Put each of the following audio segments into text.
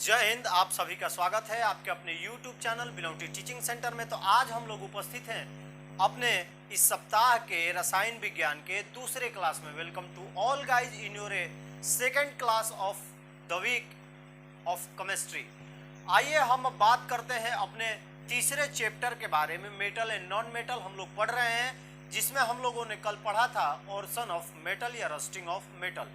जय हिंद। आप सभी का स्वागत है आपके अपने YouTube channel belong teaching centre में। तो आज हम लोग उपस्थित हैं अपने इस सप्ताह के रसायन विज्ञान के दूसरे क्लास में। Welcome to all guys in your second class of the week of chemistry. आइए हम अब बात करते हैं अपने तीसरे चैप्टर के बारे में। मेटल एंड नॉन मेटल हम लोग पढ़ रहे हैं, जिसमें हम लोगों ने कल पढ़ा था ऑर्सन ऑफ मेटल या रस्टिंग ऑफ मेटल,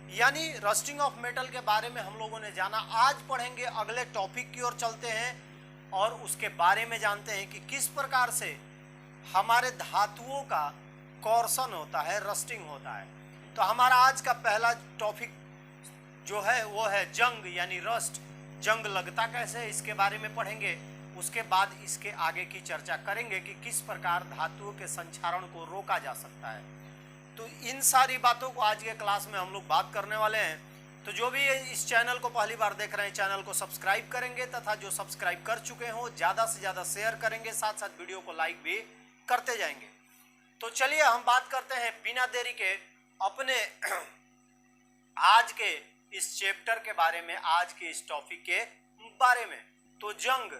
यानी रस्टिंग ऑफ मेटल के बारे में हम लोगों ने जाना। आज पढ़ेंगे, अगले टॉपिक की ओर चलते हैं और उसके बारे में जानते हैं कि किस प्रकार से हमारे धातुओं का कॉर्सन होता है, रस्टिंग होता है। तो हमारा आज का पहला टॉपिक जो है वो है जंग यानी रस्ट। जंग लगता कैसे है इसके बारे में पढ़ेंगे। उसके बाद इसके आगे की चर्चा करेंगे कि किस प्रकार धातुओं के संक्षारण को रोका जा सकता है। तो इन सारी बातों को आज के क्लास में हम लोग बात करने वाले हैं। तो जो भी इस चैनल को पहली बार देख रहे हैं, चैनल को सब्सक्राइब करेंगे तथा जो सब्सक्राइब कर चुके हो ज़्यादा से ज़्यादा शेयर करेंगे, साथ साथ वीडियो को लाइक भी करते जाएंगे। तो चलिए हम बात करते हैं बिना देरी के अपने आज के इस चैप्टर के बारे में, आज के इस टॉपिक के बारे में। तो जंग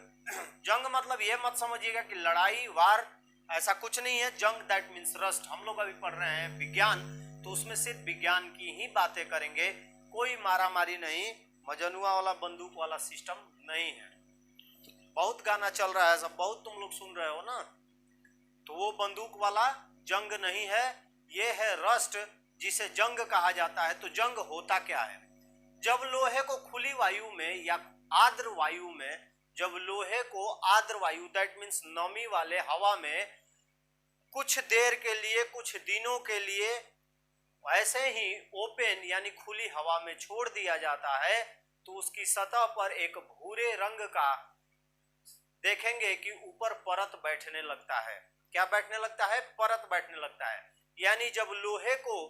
जंग मतलब ये मत समझिएगा कि लड़ाई वार, ऐसा कुछ नहीं है। जंग दैट मीन्स रस्ट। हम लोग अभी पढ़ रहे हैं विज्ञान, तो उसमें सिर्फ विज्ञान की ही बातें करेंगे। कोई मारा मारी नहीं, मजनुआ वाला बंदूक वाला सिस्टम नहीं है। बहुत गाना चल रहा है, सब बहुत तुम लोग सुन रहे हो ना, तो वो बंदूक वाला जंग नहीं है, ये है रस्ट, जिसे जंग कहा जाता है। तो जंग होता क्या है? जब लोहे को खुली वायु में या आर्द्र वायु में, जब लोहे को आर्द्र वायु दैट मीन्स नमी वाले हवा में कुछ देर के लिए, कुछ दिनों के लिए ऐसे ही ओपन यानी खुली हवा में छोड़ दिया जाता है, तो उसकी सतह पर एक भूरे रंग का देखेंगे कि ऊपर परत बैठने लगता है। क्या बैठने लगता है? परत बैठने लगता है। यानी जब लोहे को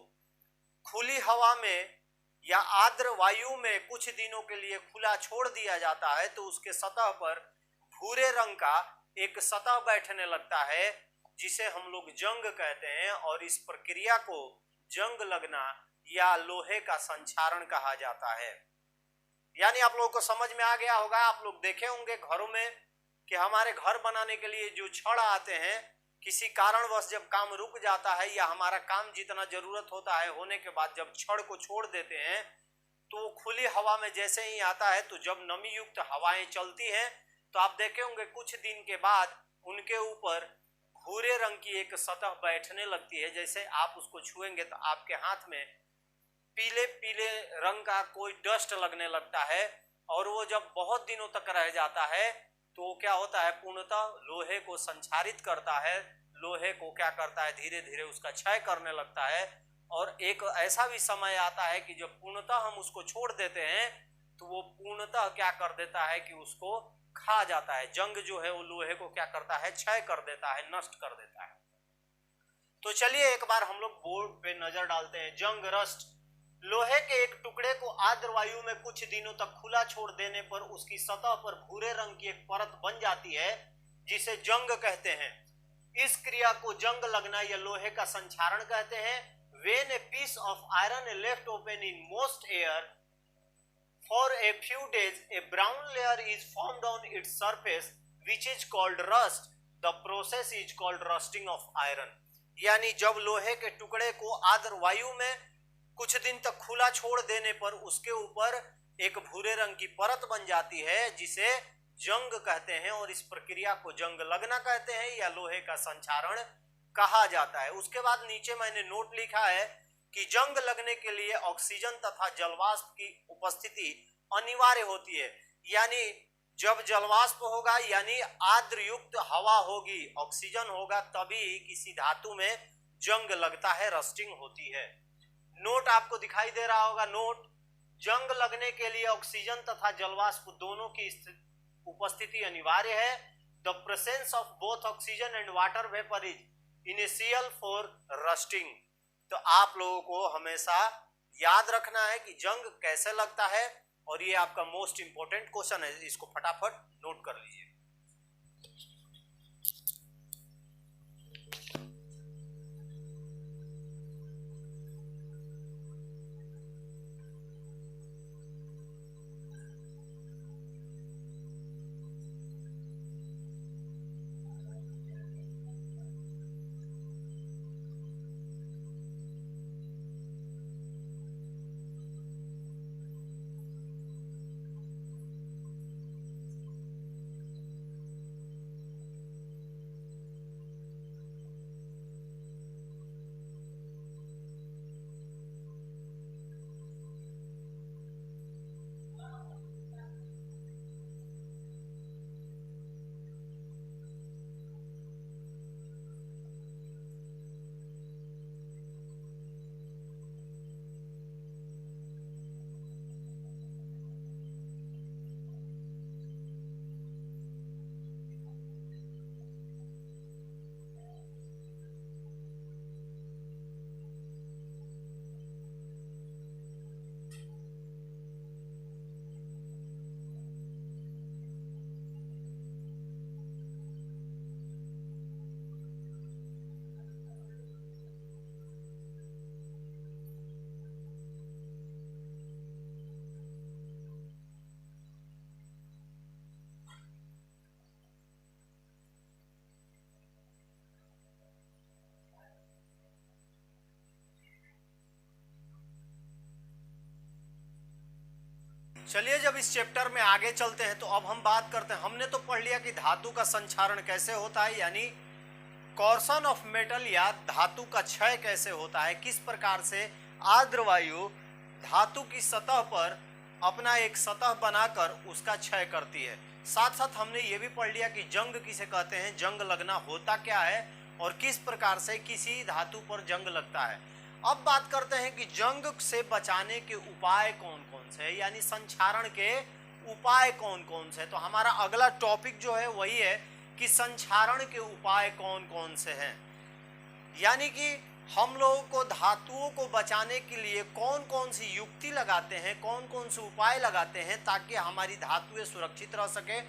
खुली हवा में या आर्द्र वायु में कुछ दिनों के लिए खुला छोड़ दिया जाता है, तो उसके सतह पर भूरे रंग का एक सतह बैठने लगता है, जिसे हम लोग जंग कहते हैं। और इस प्रक्रिया को जंग लगना या लोहे का संक्षारण कहा जाता है। यानी आप लोगों को समझ में आ गया होगा, आप लोग देखे होंगे घरों में कि हमारे घर बनाने के लिए जो छड़ आते हैं, किसी कारणवश जब काम रुक जाता है या हमारा काम जितना जरूरत होता है होने के बाद जब छड़ को छोड़ देते हैं, तो खुली हवा में जैसे ही आता है, तो जब नमी युक्त हवाएं चलती हैं, तो आप देखे होंगे कुछ दिन के बाद उनके ऊपर भूरे रंग की एक सतह बैठने लगती है। जैसे आप उसको छुएंगे तो आपके हाथ में पीले पीले रंग का कोई डस्ट लगने लगता है, और वो जब बहुत दिनों तक रह जाता है तो क्या होता है, पूर्णतः लोहे को संक्षारित करता है। लोहे को क्या करता है, धीरे धीरे उसका क्षय करने लगता है। और एक ऐसा भी समय आता है कि जब पूर्णतः हम उसको छोड़ देते हैं, तो वो पूर्णतः क्या कर देता है कि उसको खा जाता है। जंग जो है वो लोहे को क्या करता है, क्षय कर देता है, नष्ट कर देता है। तो चलिए एक बार हम लोग बोर्ड पे नजर डालते हैं। जंग रस्ट, लोहे के एक टुकड़े को आर्द्र वायु में कुछ दिनों तक खुला छोड़ देने पर उसकी सतह पर भूरे रंग की एक परत बन जाती है, जिसे जंग कहते हैं। इस क्रिया को जंग लगना या लोहे का संक्षारण कहते हैं। When a piece of iron is left open in most air for a few days, a brown layer is formed on its surface, which is called rust. The process is called rusting of iron. यानी जब लोहे के टुकड़े को आर्द्र वायु में कुछ दिन तक खुला छोड़ देने पर उसके ऊपर एक भूरे रंग की परत बन जाती है, जिसे जंग कहते हैं। और इस प्रक्रिया को जंग लगना कहते हैं या लोहे का संक्षारण कहा जाता है। उसके बाद नीचे मैंने नोट लिखा है कि जंग लगने के लिए ऑक्सीजन तथा जलवाष्प की उपस्थिति अनिवार्य होती है। यानी जब जलवाष्प होगा यानी आर्द्र युक्त हवा होगी, ऑक्सीजन होगा, तभी किसी धातु में जंग लगता है, रस्टिंग होती है। नोट आपको दिखाई दे रहा होगा। नोट, जंग लगने के लिए ऑक्सीजन तथा जलवाष्प दोनों की उपस्थिति अनिवार्य है। The presence of both oxygen and water vapour is initial for rusting. तो आप लोगों को हमेशा याद रखना है कि जंग कैसे लगता है, और ये आपका मोस्ट इंपोर्टेंट क्वेश्चन है, इसको फटाफट नोट कर लीजिए। चलिए जब इस चैप्टर में आगे चलते हैं तो अब हम बात करते हैं। हमने तो पढ़ लिया कि धातु का संक्षारण कैसे होता है, यानी कॉर्सन ऑफ मेटल या धातु का क्षय कैसे होता है, किस प्रकार से आर्द्र वायु धातु की सतह पर अपना एक सतह बनाकर उसका क्षय करती है। साथ साथ हमने ये भी पढ़ लिया कि जंग किसे कहते हैं, जंग लगना होता क्या है और किस प्रकार से किसी धातु पर जंग लगता है। अब बात करते हैं कि जंग से बचाने के उपाय कौन कौन से हैं, यानी संक्षारण के उपाय कौन कौन से हैं। तो हमारा अगला टॉपिक जो है वही है कि संक्षारण के उपाय कौन कौन से हैं, यानी कि हम लोगों को धातुओं को बचाने के लिए कौन कौन सी युक्ति लगाते हैं, कौन कौन से उपाय लगाते हैं ताकि हमारी धातुएं सुरक्षित रह सके,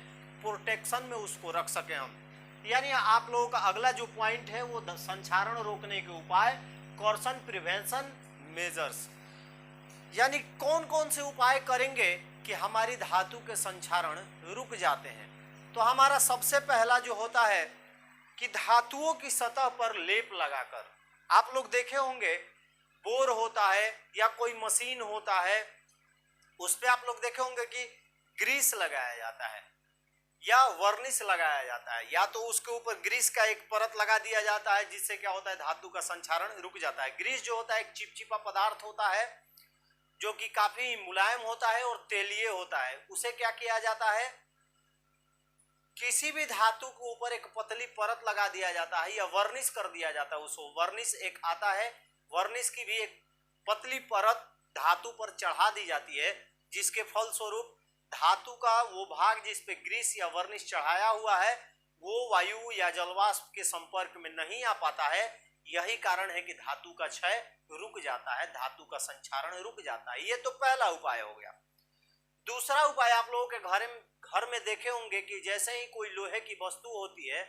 प्रोटेक्शन में उसको रख सके हम। यानी आप लोगों का अगला जो पॉइंट है वो संक्षारण रोकने के उपाय, कॉर्सन प्रिवेंशन मेजर्स, यानी कौन कौन से उपाय करेंगे कि हमारी धातु के संक्षारण रुक जाते हैं। तो हमारा सबसे पहला जो होता है कि धातुओं की सतह पर लेप लगाकर, आप लोग देखे होंगे बोर होता है या कोई मशीन होता है उस पे आप लोग देखे होंगे कि ग्रीस लगाया जाता है या वर्निश लगाया जाता है, या तो उसके ऊपर ग्रीस का एक परत लगा दिया जाता है जिससे क्या होता है धातु का संक्षारण रुक जाता है। ग्रीस जो होता है एक चिपचिपा पदार्थ होता है जो कि काफी मुलायम होता है और तेलीय होता है। उसे क्या किया जाता है, किसी भी धातु के ऊपर एक पतली परत लगा दिया जाता है या वर्निश कर दिया जाता है। उसको वर्निश एक आता है, वर्निश की भी एक पतली परत धातु पर चढ़ा दी जाती है जिसके फलस्वरूप धातु का वो भाग जिस पे ग्रीस या वर्निश चढ़ाया हुआ है वो वायु या जलवाष्प के संपर्क में नहीं आ पाता है। यही कारण है कि धातु का क्षय रुक जाता है, धातु का संक्षारण रुक जाता है। ये तो पहला उपाय हो गया। दूसरा उपाय आप लोगों के घर में देखे होंगे कि जैसे ही कोई लोहे की वस्तु होती है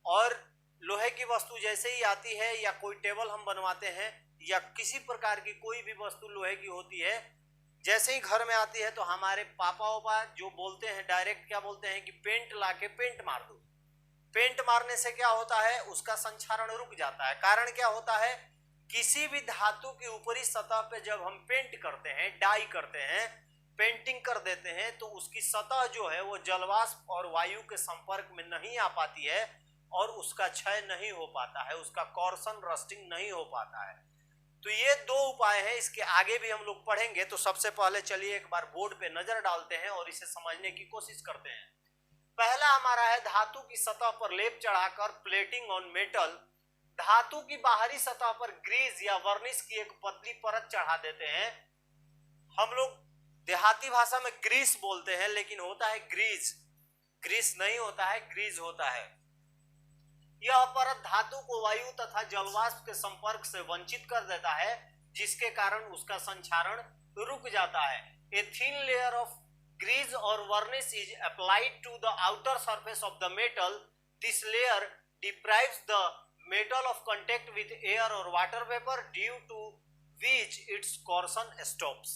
और लोहे की वस्तु जैसे ही आती है या कोई टेबल हम बनवाते हैं या किसी प्रकार की कोई भी वस्तु लोहे की होती है, जैसे ही घर में आती है तो हमारे पापा वापा जो बोलते हैं डायरेक्ट क्या बोलते हैं कि पेंट लाके पेंट मार दो। पेंट मारने से क्या होता है, उसका संक्षारण रुक जाता है। कारण क्या होता है, किसी भी धातु की ऊपरी सतह पे जब हम पेंट करते हैं, डाई करते हैं, पेंटिंग कर देते हैं तो उसकी सतह जो है वो जलवाष्प और वायु के संपर्क में नहीं आ पाती है और उसका क्षय नहीं हो पाता है, उसका कॉर्सन रस्टिंग नहीं हो पाता है। तो ये दो उपाय हैं, इसके आगे भी हम लोग पढ़ेंगे। तो सबसे पहले चलिए एक बार बोर्ड पे नजर डालते हैं और इसे समझने की कोशिश करते हैं। पहला हमारा है धातु की सतह पर लेप चढ़ाकर प्लेटिंग ऑन मेटल। धातु की बाहरी सतह पर ग्रीस या वर्निश की एक पतली परत चढ़ा देते हैं। हम लोग देहाती भाषा में ग्रीस बोलते हैं लेकिन होता है ग्रीज, ग्रीस नहीं होता है, ग्रीज होता है। यह परत धातु को वायु तथा जलवाष्प के संपर्क से वंचित कर देता है जिसके कारण उसका संक्षारण रुक जाता है। A thin layer of grease or varnish is applied to the outer surface of the metal. This layer deprives the metal of contact with air or water vapor due to which its corrosion stops.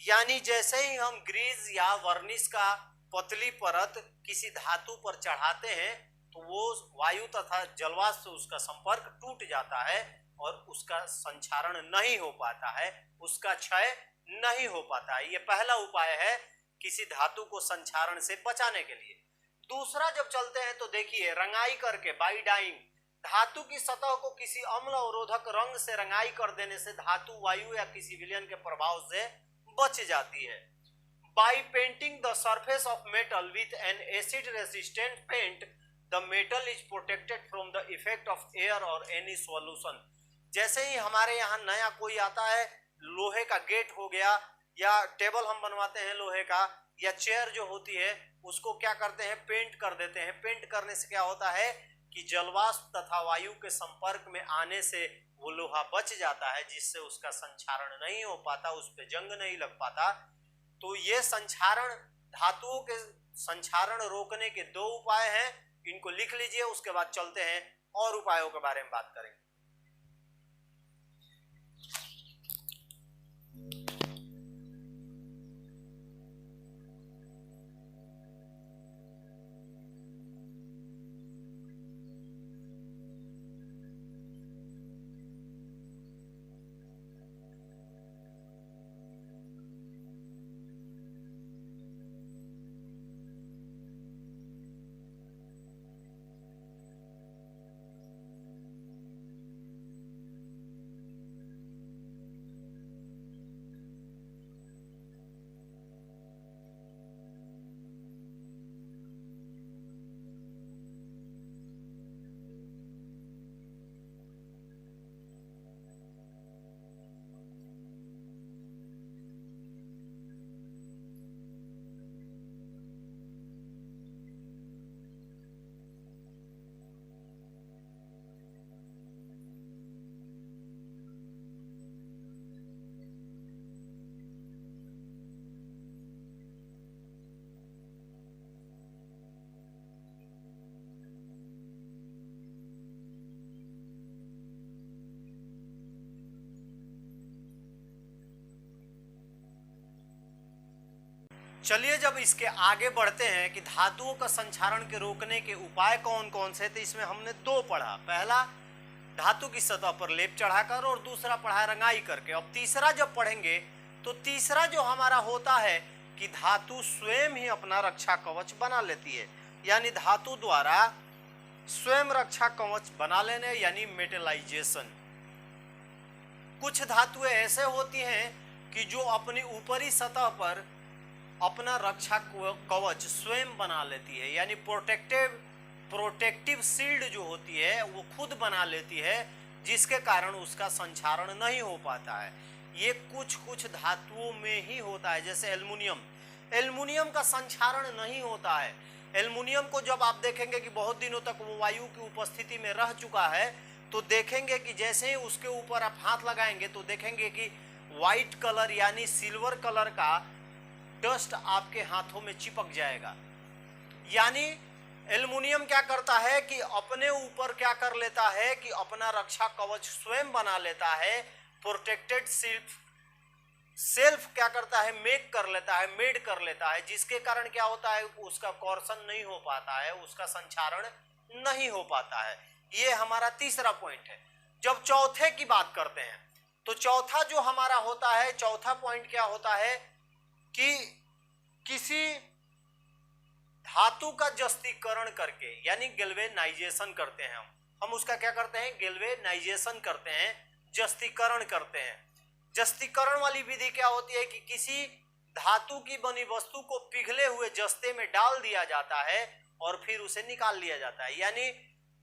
यानी जैसे ही हम Greece या वर्निश का पतली परत किसी धातु पर चढ़ाते हैं तो वो वायु तथा जलवाष्प से उसका संपर्क टूट जाता है और उसका संक्षारण नहीं हो पाता है, उसका क्षय नहीं हो पाता है। ये पहला उपाय है किसी धातु को संक्षारण से बचाने के लिए। दूसरा जब चलते हैं तो देखिए रंगाई करके, बाई डाइंग, धातु की सतह को किसी अम्ल अवरोधक रंग से रंगाई कर देने से धातु वायु या किसी विलयन के प्रभाव से बच जाती है। By painting the surface of metal with an acid resistant paint the metal is protected from the effect of air और एनी सॉल्यूशन। जैसे ही हमारे यहाँ नया कोई आता है, लोहे का गेट हो गया या टेबल हम बनवाते हैं लोहे का, या चेयर जो होती है उसको क्या करते हैं, पेंट कर देते हैं। पेंट करने से क्या होता है कि जलवाष्प तथा वायु के संपर्क में आने से वो लोहा बच जाता है जिससे उसका संक्षारण नहीं हो पाता, उस पे जंग नहीं लग पाता। तो ये संक्षारण, धातुओं के संक्षारण रोकने के दो उपाय हैं, इनको लिख लीजिए। उसके बाद चलते हैं और उपायों के बारे में बात करेंगे। चलिए जब इसके आगे बढ़ते हैं कि धातुओं का संक्षारण के रोकने के उपाय कौन कौन से, तो इसमें हमने दो पढ़ा। पहला धातु की सतह पर लेप चढ़ाकर और दूसरा पढ़ा रंगाई करके। अब तीसरा जब पढ़ेंगे तो तीसरा जो हमारा होता है कि धातु स्वयं ही अपना रक्षा कवच बना लेती है, यानी धातु द्वारा स्वयं रक्षा कवच बना लेने, यानी मेटलाइजेशन। कुछ धातुएं ऐसे होती हैं कि जो अपनी ऊपरी सतह पर अपना रक्षा कवच स्वयं बना लेती है, यानी प्रोटेक्टिव शील्ड जो होती है वो खुद बना लेती है, जिसके कारण उसका संक्षारण नहीं हो पाता है। ये कुछ धातुओं में ही होता है, जैसे एल्युमिनियम का संक्षारण नहीं होता है। एल्युमिनियम को जब आप देखेंगे कि बहुत दिनों तक वो वायु की उपस्थिति में रह चुका है, तो देखेंगे कि जैसे ही उसके ऊपर आप हाथ लगाएंगे तो देखेंगे कि व्हाइट कलर यानी सिल्वर कलर का डस्ट आपके हाथों में चिपक जाएगा। यानी एल्युमिनियम क्या करता है कि अपने ऊपर क्या कर लेता है कि अपना रक्षा कवच स्वयं बना लेता है, प्रोटेक्टेड सेल्फ क्या करता है, मेड कर लेता है, जिसके कारण क्या होता है उसका कोर्सन नहीं हो पाता है, उसका संक्षारण नहीं हो पाता है। ये हमारा तीसरा पॉइंट है। जब चौथे की बात करते हैं तो चौथा जो हमारा होता है, चौथा पॉइंट क्या होता है कि किसी धातु का जस्तीकरण करके, यानी गैल्वेनाइजेशन करते हैं हम उसका क्या करते हैं, गैल्वेनाइजेशन करते हैं, जस्तीकरण करते हैं। जस्तीकरण वाली विधि क्या होती है कि किसी धातु की बनी वस्तु को पिघले हुए जस्ते में डाल दिया जाता है और फिर उसे निकाल लिया जाता है। यानी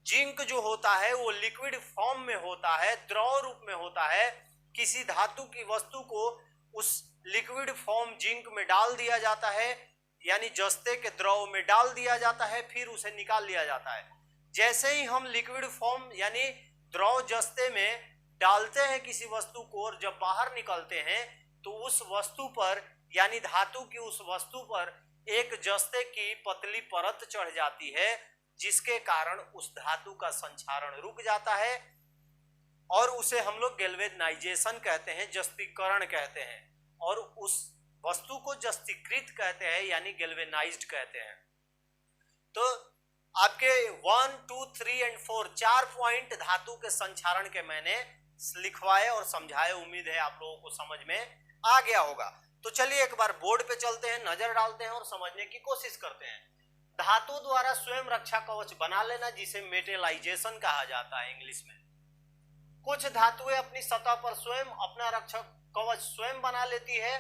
जिंक जो होता है वो लिक्विड फॉर्म में होता है, द्रव रूप में होता है। किसी धातु की वस्तु को उस लिक्विड फॉर्म जिंक में डाल दिया जाता है, यानी जस्ते के द्रव में डाल दिया जाता है, फिर उसे निकाल लिया जाता है। जैसे ही हम लिक्विड फॉर्म यानी द्रव जस्ते में डालते हैं किसी वस्तु को और जब बाहर निकलते हैं तो उस वस्तु पर यानी धातु की उस वस्तु पर एक जस्ते की पतली परत चढ़ जाती है, जिसके कारण उस धातु का संक्षारण रुक जाता है और उसे हम लोग गैल्वेनाइजेशन कहते हैं, जस्तीकरण कहते हैं, और उस वस्तु को जस्तीकृत कहते हैं, यानी गैल्वेनाइज्ड कहते हैं। तो आपके 1, 2, 3 और 4 चार पॉइंट धातु के संक्षारण के मैंने लिखवाए और समझाए। उम्मीद है आप लोगों को समझ में आ गया होगा। तो चलिए एक बार बोर्ड पे चलते हैं, नजर डालते हैं और समझने की कोशिश करते हैं। धातु द्वारा स्वयं रक्षा कवच बना लेना, जिसे मेटलाइजेशन कहा जाता है इंग्लिश में। कुछ धातुएं अपनी सतह पर स्वयं अपना रक्षा कवच स्वयं बना लेती है,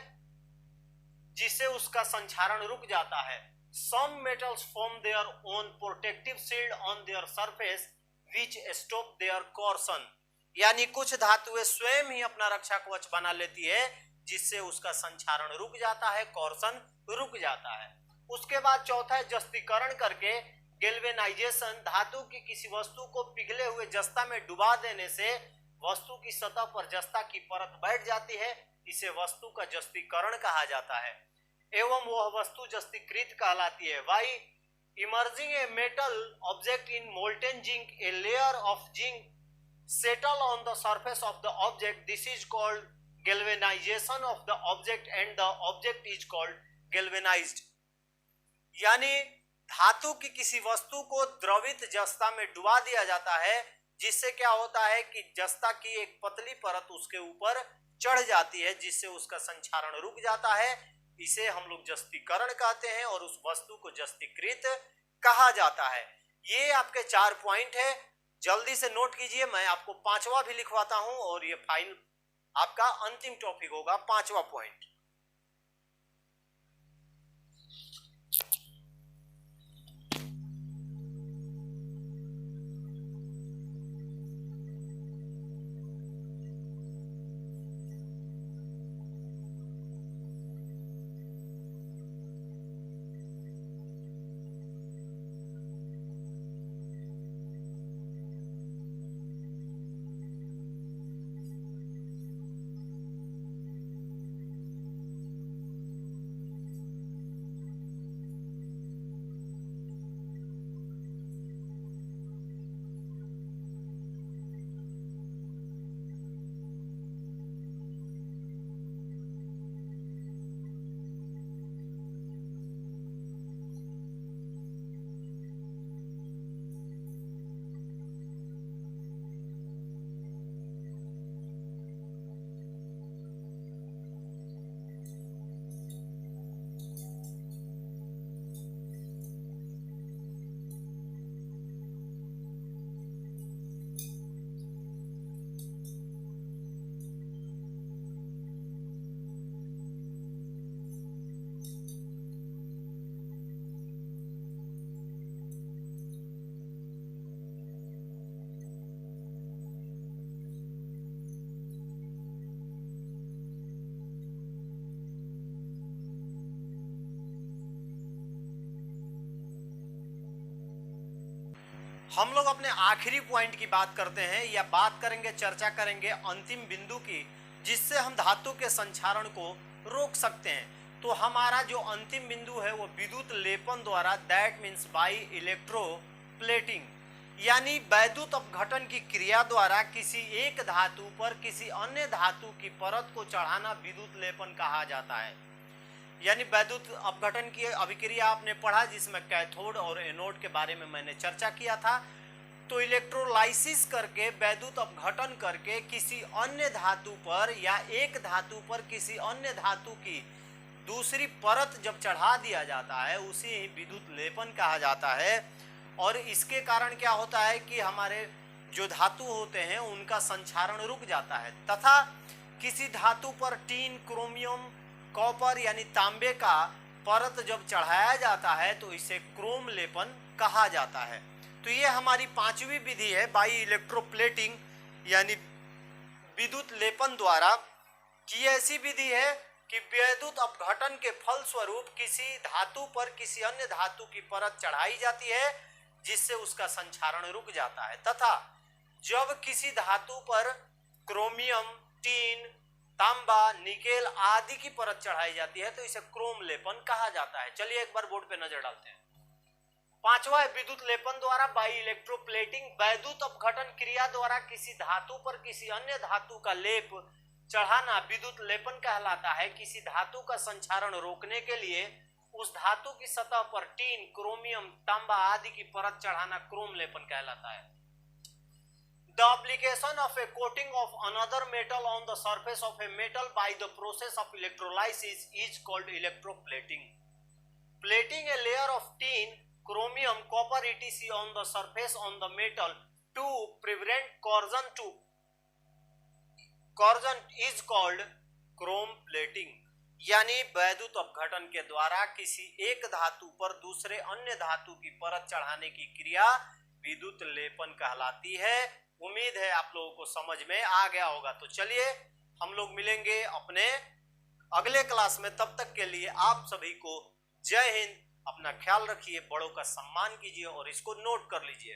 जिससे उसका संक्षारण रुक जाता है। Some metals form their own protective shield on their surface which stop their corrosion। यानी कुछ धातुएं स्वयं ही अपना रक्षा कवच बना लेती है, जिससे उसका संक्षारण रुक जाता है, कोर्सन रुक जाता है। उसके बाद चौथा है जस्तीकरण करके गैल्वेनाइजेशन। धातु की किसी वस्तु को पिघले हुए जस्ता में डुबा देने से वस्तु की सतह पर जस्ता की परत बैठ जाती है, इसे वस्तु का जस्तीकरण कहा जाता है एवं वह वस्तु जस्तीकृत कहलाती है। By emerging a metal object in molten zinc, a layer of zinc settle on the surface of the object, this is called galvanization of the object and the object is called galvanized. यानी धातु की किसी वस्तु को द्रवित जस्ता में डुबा दिया जाता है, जिससे क्या होता है कि जस्ता की एक पतली परत उसके ऊपर चढ़ जाती है, जिससे उसका संक्षारण रुक जाता है। इसे हम लोग जस्तीकरण कहते हैं और उस वस्तु को जस्तीकृत कहा जाता है। ये आपके 4 पॉइंट है, जल्दी से नोट कीजिए। मैं आपको 5वां भी लिखवाता हूं और ये फाइनल आपका अंतिम टॉपिक होगा, 5वां पॉइंट। हम लोग अपने आखिरी पॉइंट की बात करते हैं या बात करेंगे, चर्चा करेंगे अंतिम बिंदु की, जिससे हम धातु के संक्षारण को रोक सकते हैं। तो हमारा जो अंतिम बिंदु है वो विद्युत लेपन द्वारा, दैट मीन्स बाई इलेक्ट्रोप्लेटिंग, यानी वैद्युत अपघटन की क्रिया द्वारा किसी एक धातु पर किसी अन्य धातु की परत को चढ़ाना विद्युत लेपन कहा जाता है। यानी वैद्युत अपघटन की अभिक्रिया आपने पढ़ा, जिसमें कैथोड और एनोड के बारे में मैंने चर्चा किया था। तो इलेक्ट्रोलाइसिस करके, वैद्युत अपघटन करके किसी अन्य धातु पर या एक धातु पर किसी अन्य धातु की दूसरी परत जब चढ़ा दिया जाता है, उसे ही विद्युत लेपन कहा जाता है। और इसके कारण क्या होता है कि हमारे जो धातु होते हैं उनका संक्षारण रुक जाता है, तथा किसी धातु पर टीन, क्रोमियम, कॉपर यानी तांबे का परत जब चढ़ाया जाता है तो इसे क्रोम लेपन कहा जाता है। तो ये हमारी पांचवी विधि है, बाई इलेक्ट्रोप्लेटिंग, यानी विद्युत लेपन द्वारा की ऐसी विधि है कि विद्युत अपघटन के फलस्वरूप किसी धातु पर किसी अन्य धातु की परत चढ़ाई जाती है, जिससे उसका संक्षारण रुक जाता है। तथा जब किसी धातु पर क्रोमियम, टीन, तांबा, निकेल आदि की परत चढ़ाई जाती है तो इसे क्रोम लेपन कहा जाता है। चलिए एक बार बोर्ड पे नजर डालते हैं। पांचवा है विद्युत लेपन द्वारा बाई इलेक्ट्रोप्लेटिंग, वैद्युत अपघटन क्रिया द्वारा किसी धातु पर किसी अन्य धातु का लेप चढ़ाना विद्युत लेपन कहलाता है। किसी धातु का संक्षारण रोकने के लिए उस धातु की सतह पर टीन, क्रोमियम, तांबा आदि की परत चढ़ाना क्रोम लेपन कहलाता है। The application of a coating of another metal on the surface of a metal by the process of electrolysis is called electroplating. Plating a layer of tin, chromium, copper etc. on the surface on the metal to prevent corrosion is called chrome plating. यानी वैद्युत अपघटन के द्वारा किसी एक धातु पर दूसरे अन्य धातु की परत चढ़ाने की क्रिया विद्युत लेपन कहलाती है। उम्मीद है आप लोगों को समझ में आ गया होगा। तो चलिए हम लोग मिलेंगे अपने अगले क्लास में, तब तक के लिए आप सभी को जय हिंद। अपना ख्याल रखिए, बड़ों का सम्मान कीजिए और इसको नोट कर लीजिए।